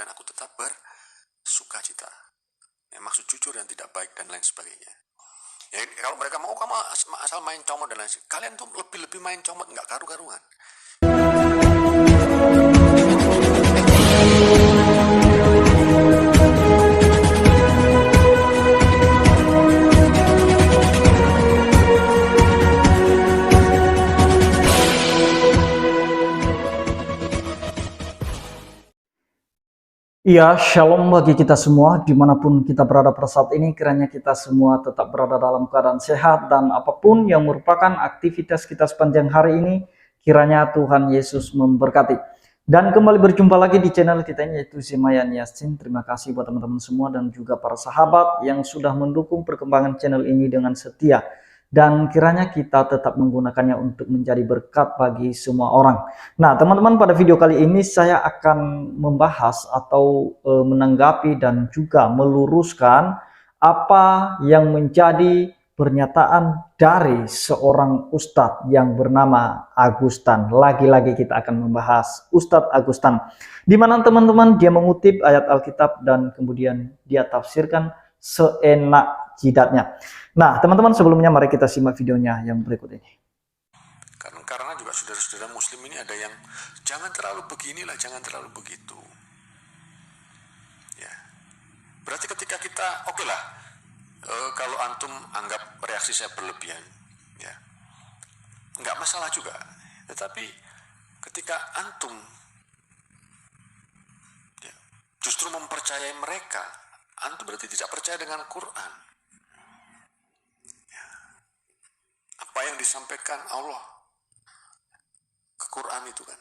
dan aku tetap bersukacita. Maksud jujur dan tidak baik dan lain sebagainya. Ya, kalau mereka mau kamu asal main comot dan lain sebagainya, kalian tuh lebih main comot, nggak karu-karuan. Ya, shalom bagi kita semua, dimanapun kita berada pada saat ini, kiranya kita semua tetap berada dalam keadaan sehat, dan apapun yang merupakan aktivitas kita sepanjang hari ini, kiranya Tuhan Yesus memberkati. Dan kembali berjumpa lagi di channel kita ini, yaitu Zemayan Yasin. Terima kasih buat teman-teman semua dan juga para sahabat yang sudah mendukung perkembangan channel ini dengan setia. Dan kiranya kita tetap menggunakannya untuk menjadi berkat bagi semua orang. Nah, teman-teman, pada video kali ini saya akan membahas atau menanggapi dan juga meluruskan apa yang menjadi pernyataan dari seorang ustadz yang bernama Agustan. Lagi-lagi kita akan membahas Ustadz Agustan, di mana teman-teman dia mengutip ayat Alkitab dan kemudian dia tafsirkan seenak jidatnya. Nah, teman-teman, sebelumnya mari kita simak videonya yang berikut ini. Karena juga saudara-saudara muslim ini ada yang jangan terlalu beginilah, jangan terlalu begitu. Ya. Berarti ketika kita oke lah, kalau antum anggap reaksi saya berlebihan, ya nggak masalah juga. Tetapi ketika antum ya, justru mempercayai mereka, antum berarti tidak percaya dengan Quran. Apa yang disampaikan Allah ke Quran itu kan.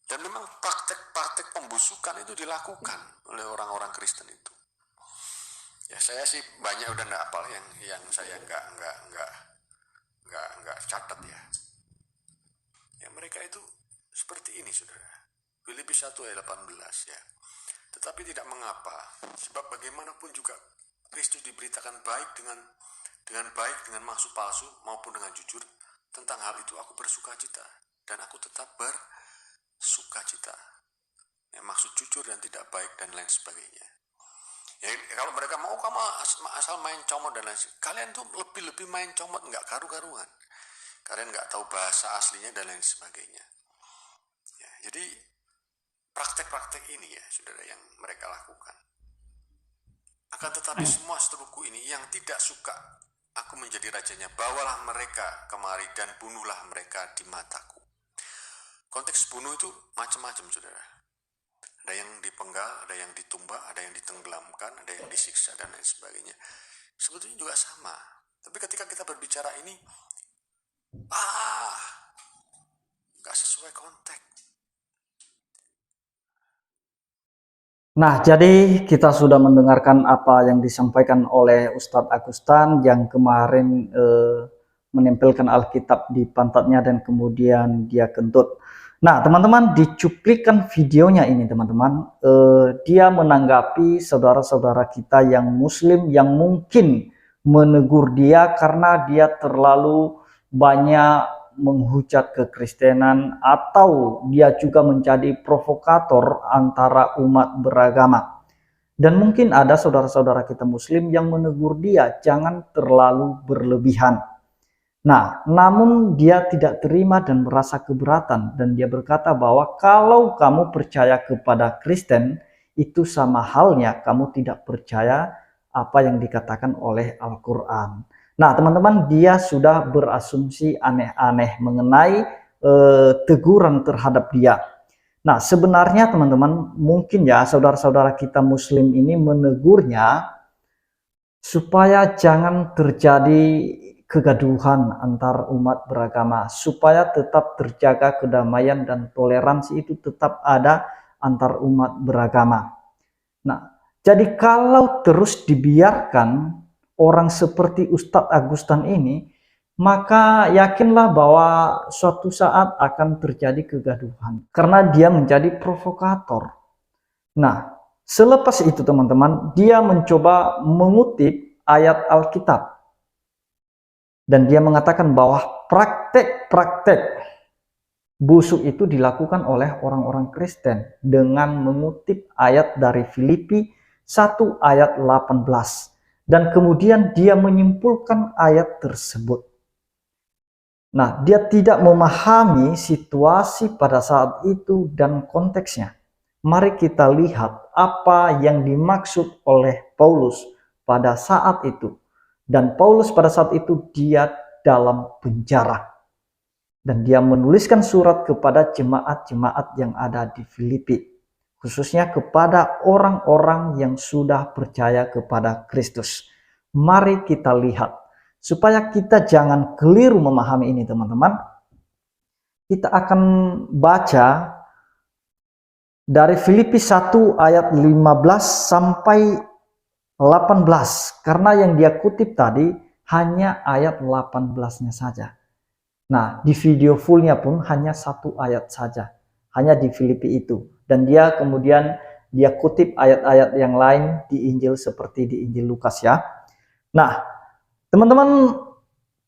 Dan memang praktek-praktek pembusukan itu dilakukan oleh orang-orang Kristen itu. Ya saya sih banyak udah nggak hafal yang saya nggak catat ya. Ya mereka itu seperti ini, saudara. Filipi 1 ayat 18 ya. Tetapi tidak mengapa, sebab bagaimanapun juga Kristus diberitakan baik dengan baik, dengan maksud palsu maupun dengan jujur. Tentang hal itu aku bersukacita dan aku tetap bersukacita. Ya, maksud jujur dan tidak baik dan lain sebagainya. Ya, kalau mereka mau kamu asal main comot dan lain sebagainya, kalian tuh lebih main comot, nggak karu-karuan. Kalian nggak tahu bahasa aslinya dan lain sebagainya. Ya, jadi praktek-praktek ini ya saudara yang mereka lakukan. Akan tetapi semua seteruku ini yang tidak suka aku menjadi rajanya, bawalah mereka kemari dan bunuhlah mereka di mataku. Konteks bunuh itu macam-macam, saudara. Ada yang dipenggal, ada yang ditumbak, ada yang ditenggelamkan, ada yang disiksa, dan lain sebagainya. Sebetulnya juga sama. Tapi ketika kita berbicara ini, gak sesuai konteks. Nah, jadi kita sudah mendengarkan apa yang disampaikan oleh Ustadz Agustan yang kemarin menempelkan Alkitab di pantatnya dan kemudian dia kentut. Nah, teman-teman, di cuplikan videonya ini, teman-teman, dia menanggapi saudara-saudara kita yang muslim yang mungkin menegur dia karena dia terlalu banyak menghujat kekristenan, atau dia juga menjadi provokator antara umat beragama. Dan mungkin ada saudara-saudara kita muslim yang menegur dia, jangan terlalu berlebihan. Nah, namun dia tidak terima dan merasa keberatan, dan dia berkata bahwa kalau kamu percaya kepada Kristen, itu sama halnya kamu tidak percaya apa yang dikatakan oleh Al-Quran. Nah, teman-teman, dia sudah berasumsi aneh-aneh mengenai teguran terhadap dia. Nah, sebenarnya teman-teman, mungkin ya saudara-saudara kita muslim ini menegurnya supaya jangan terjadi kegaduhan antar umat beragama, supaya tetap terjaga kedamaian dan toleransi itu tetap ada antar umat beragama. Nah, jadi kalau terus dibiarkan orang seperti Ustadz Agustan ini, maka yakinlah bahwa suatu saat akan terjadi kegaduhan karena dia menjadi provokator. Nah, selepas itu teman-teman, dia mencoba mengutip ayat Alkitab dan dia mengatakan bahwa praktek-praktek busuk itu dilakukan oleh orang-orang Kristen dengan mengutip ayat dari Filipi 1 ayat 18. Dan kemudian dia menyimpulkan ayat tersebut. Nah, dia tidak memahami situasi pada saat itu dan konteksnya. Mari kita lihat apa yang dimaksud oleh Paulus pada saat itu. Dan Paulus pada saat itu dia dalam penjara. Dan dia menuliskan surat kepada jemaat-jemaat yang ada di Filipi, khususnya kepada orang-orang yang sudah percaya kepada Kristus. Mari kita lihat, supaya kita jangan keliru memahami ini teman-teman. Kita akan baca dari Filipi 1 ayat 15 sampai 18, karena yang dia kutip tadi hanya ayat 18-nya saja. Nah, di video fullnya pun hanya 1 ayat saja, hanya di Filipi itu. Dan dia kemudian dia kutip ayat-ayat yang lain di Injil seperti di Injil Lukas ya. Nah, teman-teman,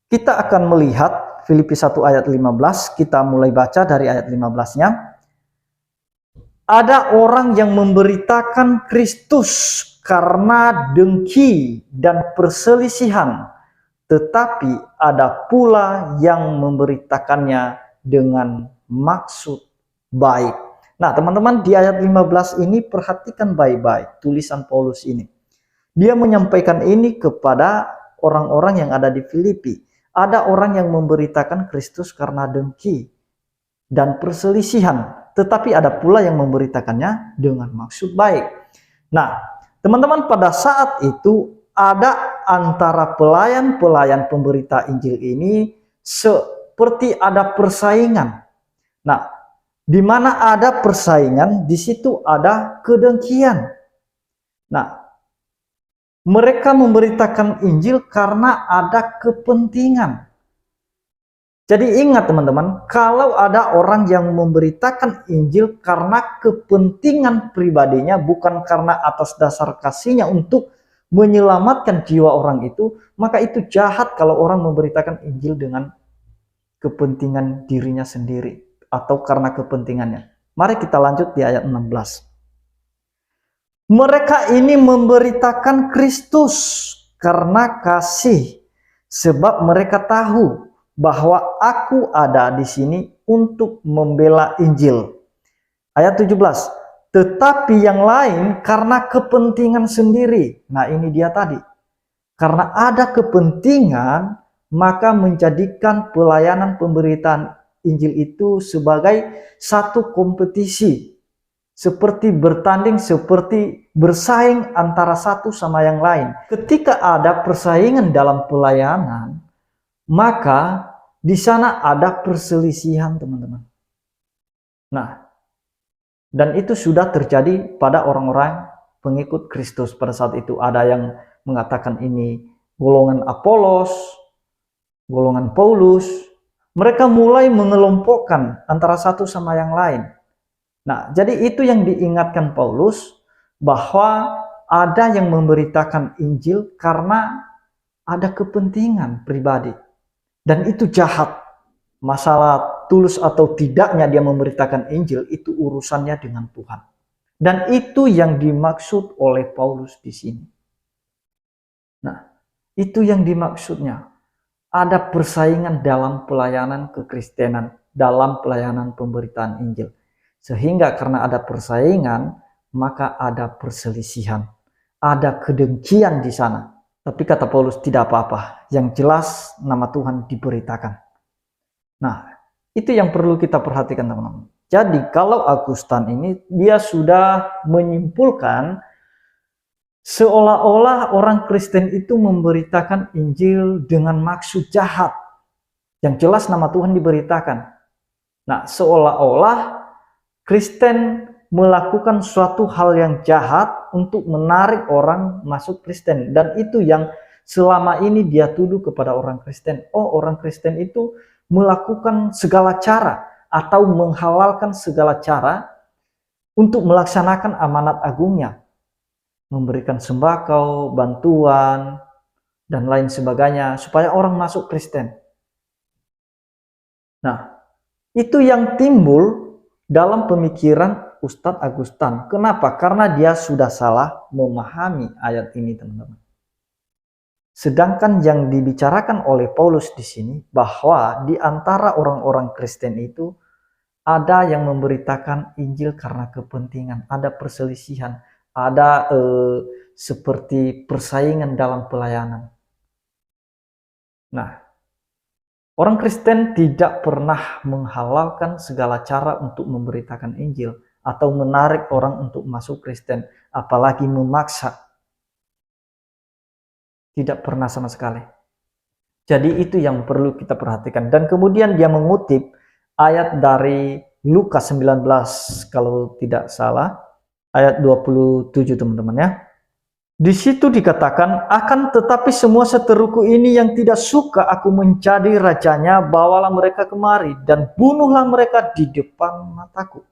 kita akan melihat Filipi 1 ayat 15, kita mulai baca dari ayat 15-nya. Ada orang yang memberitakan Kristus karena dengki dan perselisihan, tetapi ada pula yang memberitakannya dengan maksud baik. Nah, teman-teman, di ayat 15 ini perhatikan baik-baik tulisan Paulus ini. Dia menyampaikan ini kepada orang-orang yang ada di Filipi. Ada orang yang memberitakan Kristus karena dengki dan perselisihan, tetapi ada pula yang memberitakannya dengan maksud baik. Nah, teman-teman, pada saat itu ada antara pelayan-pelayan pemberita Injil ini seperti ada persaingan. Nah, di mana ada persaingan, di situ ada kedengkian. Nah, mereka memberitakan Injil karena ada kepentingan. Jadi ingat teman-teman, kalau ada orang yang memberitakan Injil karena kepentingan pribadinya, bukan karena atas dasar kasihnya untuk menyelamatkan jiwa orang itu, maka itu jahat kalau orang memberitakan Injil dengan kepentingan dirinya sendiri atau karena kepentingannya. Mari kita lanjut di ayat 16. Mereka ini memberitakan Kristus karena kasih, sebab mereka tahu bahwa aku ada di sini untuk membela Injil. Ayat 17. Tetapi yang lain karena kepentingan sendiri. Nah, ini dia tadi. Karena ada kepentingan, maka menjadikan pelayanan pemberitaan Injil itu sebagai satu kompetisi. Seperti bertanding, seperti bersaing antara satu sama yang lain. Ketika ada persaingan dalam pelayanan, maka di sana ada perselisihan, teman-teman. Nah, dan itu sudah terjadi pada orang-orang pengikut Kristus pada saat itu. Ada yang mengatakan ini golongan Apolos, golongan Paulus. Mereka mulai mengelompokkan antara satu sama yang lain. Nah, jadi itu yang diingatkan Paulus, bahwa ada yang memberitakan Injil karena ada kepentingan pribadi. Dan itu jahat. Masalah tulus atau tidaknya dia memberitakan Injil itu urusannya dengan Tuhan. Dan itu yang dimaksud oleh Paulus di sini. Nah, itu yang dimaksudnya. Ada persaingan dalam pelayanan kekristenan, dalam pelayanan pemberitaan Injil. Sehingga karena ada persaingan, maka ada perselisihan. Ada kedengkian di sana. Tapi kata Paulus, tidak apa-apa. Yang jelas nama Tuhan diberitakan. Nah, itu yang perlu kita perhatikan teman-teman. Jadi kalau Agustan ini, dia sudah menyimpulkan seolah-olah orang Kristen itu memberitakan Injil dengan maksud jahat. Yang jelas nama Tuhan diberitakan. Nah, seolah-olah Kristen melakukan suatu hal yang jahat untuk menarik orang masuk Kristen. Dan itu yang selama ini dia tuduh kepada orang Kristen. Oh, orang Kristen itu melakukan segala cara atau menghalalkan segala cara untuk melaksanakan amanat agungnya. Memberikan sembako, bantuan, dan lain sebagainya supaya orang masuk Kristen. Nah, Itu yang timbul dalam pemikiran Ustadz Agustan. Kenapa? Karena dia sudah salah memahami ayat ini, teman-teman. Sedangkan yang dibicarakan oleh Paulus di sini bahwa di antara orang-orang Kristen itu ada yang memberitakan Injil karena kepentingan, ada perselisihan, ada seperti persaingan dalam pelayanan. Nah, orang Kristen tidak pernah menghalalkan segala cara untuk memberitakan Injil atau menarik orang untuk masuk Kristen, apalagi memaksa. Tidak pernah sama sekali. Jadi itu yang perlu kita perhatikan. Dan kemudian dia mengutip ayat dari Lukas 19 kalau tidak salah, ayat 27 teman-teman ya. Di situ dikatakan, akan tetapi semua seteruku ini yang tidak suka aku menjadi rajanya, bawalah mereka kemari dan bunuhlah mereka di depan mataku.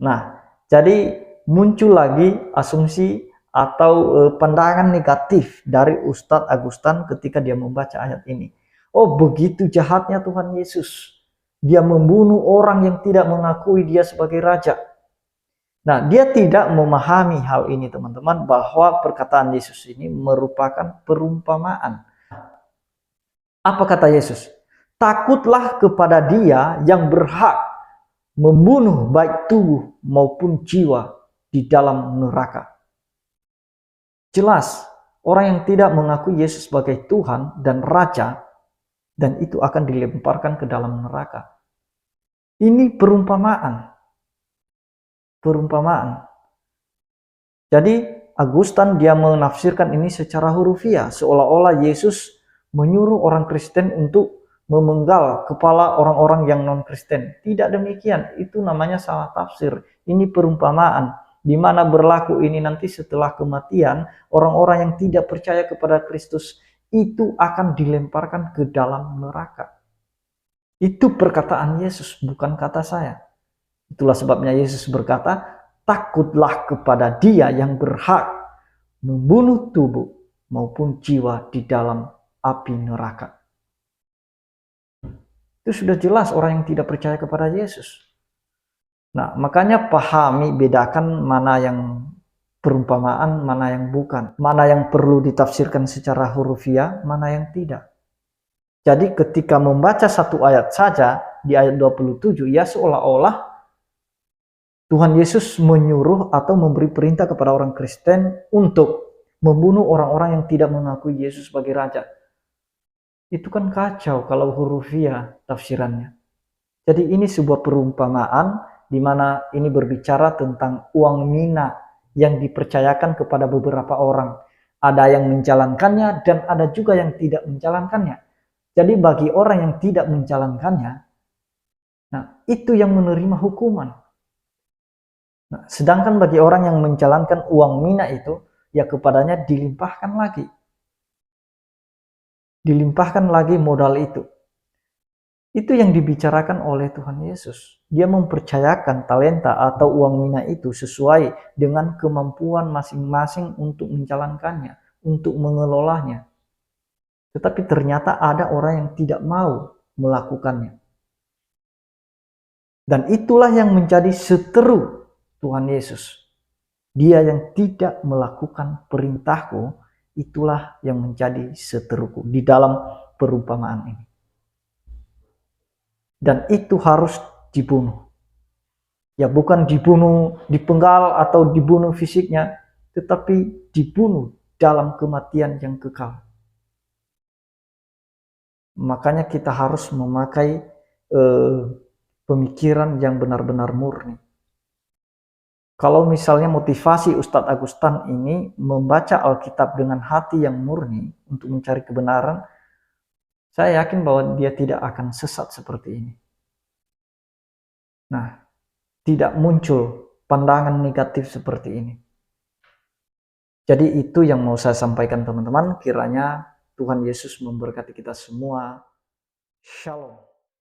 Nah, jadi muncul lagi asumsi atau pandangan negatif dari Ustadz Agustan ketika dia membaca ayat ini. Oh, begitu jahatnya Tuhan Yesus. Dia membunuh orang yang tidak mengakui dia sebagai raja. Nah, dia tidak memahami hal ini, teman-teman, bahwa perkataan Yesus ini merupakan perumpamaan. Apa kata Yesus? Takutlah kepada Dia yang berhak membunuh baik tubuh maupun jiwa di dalam neraka. Jelas, orang yang tidak mengakui Yesus sebagai Tuhan dan Raja, dan itu akan dilemparkan ke dalam neraka. Ini perumpamaan. Perumpamaan. Jadi, Agustan dia menafsirkan ini secara hurufiah, seolah-olah Yesus menyuruh orang Kristen untuk memenggal kepala orang-orang yang non-Kristen. Tidak demikian, itu namanya salah tafsir. Ini perumpamaan. Di mana berlaku ini nanti setelah kematian, orang-orang yang tidak percaya kepada Kristus itu akan dilemparkan ke dalam neraka. Itu perkataan Yesus, bukan kata saya. Itulah sebabnya Yesus berkata, takutlah kepada Dia yang berhak membunuh tubuh maupun jiwa di dalam api neraka. Itu sudah jelas orang yang tidak percaya kepada Yesus. Nah, makanya pahami, bedakan mana yang perumpamaan, mana yang bukan. Mana yang perlu ditafsirkan secara hurufiah, mana yang tidak. Jadi ketika membaca satu ayat saja, di ayat 27, ya seolah-olah Tuhan Yesus menyuruh atau memberi perintah kepada orang Kristen untuk membunuh orang-orang yang tidak mengakui Yesus sebagai Raja. Itu kan kacau kalau hurufiah tafsirannya. Jadi ini sebuah perumpamaan di mana ini berbicara tentang uang mina yang dipercayakan kepada beberapa orang. Ada yang menjalankannya dan ada juga yang tidak menjalankannya. Jadi bagi orang yang tidak menjalankannya, nah itu yang menerima hukuman. Nah, sedangkan bagi orang yang menjalankan uang mina itu, ya kepadanya dilimpahkan lagi. Dilimpahkan lagi modal itu. Itu yang dibicarakan oleh Tuhan Yesus. Dia mempercayakan talenta atau uang mina itu sesuai dengan kemampuan masing-masing untuk menjalankannya, untuk mengelolanya. Tetapi ternyata ada orang yang tidak mau melakukannya. Dan itulah yang menjadi seteru Tuhan Yesus. Dia yang tidak melakukan perintahku, itulah yang menjadi seteruku di dalam perumpamaan ini. Dan itu harus dibunuh. Ya bukan dibunuh, dipenggal atau dibunuh fisiknya, tetapi dibunuh dalam kematian yang kekal. Makanya kita harus memakai pemikiran yang benar-benar murni. Kalau misalnya motivasi Ustadz Agustan ini membaca Alkitab dengan hati yang murni untuk mencari kebenaran, saya yakin bahwa dia tidak akan sesat seperti ini. Nah, tidak muncul pandangan negatif seperti ini. Jadi itu yang mau saya sampaikan teman-teman. Kiranya Tuhan Yesus memberkati kita semua. Shalom.